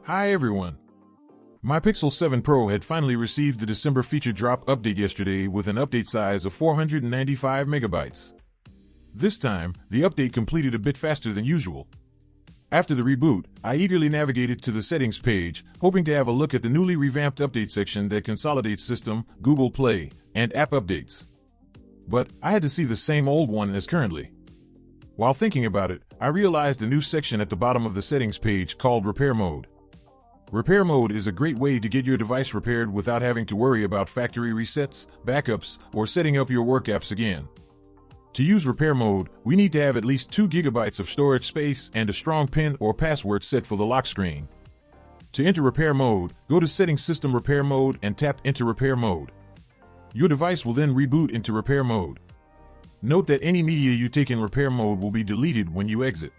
Hi everyone. My Pixel 7 Pro had finally received the December feature drop update yesterday with an update size of 495 megabytes. This time, the update completed a bit faster than usual. After the reboot, I eagerly navigated to the settings page, hoping to have a look at the newly revamped update section that consolidates System, Google Play, and app updates. But I had to see the same old one as currently. While thinking about it, I realized a new section at the bottom of the settings page called Repair Mode. Repair Mode is a great way to get your device repaired without having to worry about factory resets, backups, or setting up your work apps again. To use Repair Mode, we need to have at least 2 gigabytes of storage space and a strong PIN or password set for the lock screen. To enter Repair Mode, go to Settings System Repair Mode and tap Enter Repair Mode. Your device will then reboot into Repair Mode. Note that any media you take in Repair Mode will be deleted when you exit.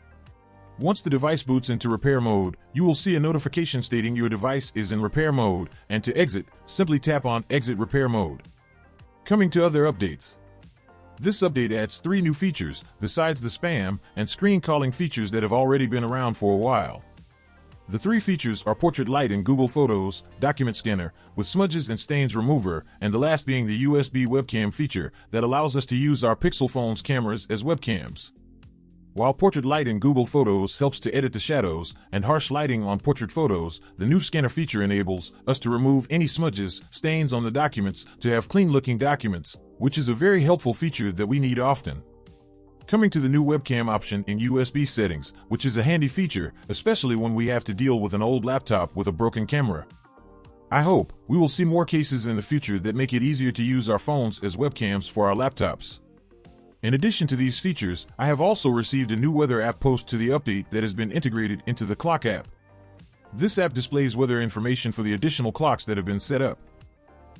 Once the device boots into Repair Mode, you will see a notification stating your device is in Repair Mode, and to exit, simply tap on Exit Repair Mode. Coming to other updates. This update adds 3 new features, besides the spam and screen calling features that have already been around for a while. The 3 features are Portrait Light in Google Photos, Document Scanner, with smudges and stains remover, and the last being the USB webcam feature that allows us to use our Pixel phone's cameras as webcams. While Portrait Light in Google Photos helps to edit the shadows and harsh lighting on portrait photos, the new scanner feature enables us to remove any smudges, stains on the documents to have clean-looking documents, which is a very helpful feature that we need often. Coming to the new webcam option in USB settings, which is a handy feature, especially when we have to deal with an old laptop with a broken camera. I hope we will see more cases in the future that make it easier to use our phones as webcams for our laptops. In addition to these features, I have also received a new weather app post to the update that has been integrated into the clock app. This app displays weather information for the additional clocks that have been set up.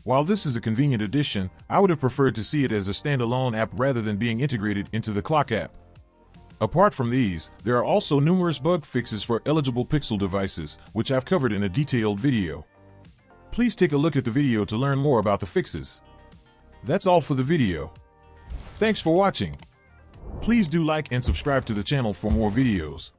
While this is a convenient addition, I would have preferred to see it as a standalone app rather than being integrated into the clock app. Apart from these, there are also numerous bug fixes for eligible Pixel devices, which I've covered in a detailed video. Please take a look at the video to learn more about the fixes. That's all for the video. Thanks for watching. Please do like and subscribe to the channel for more videos.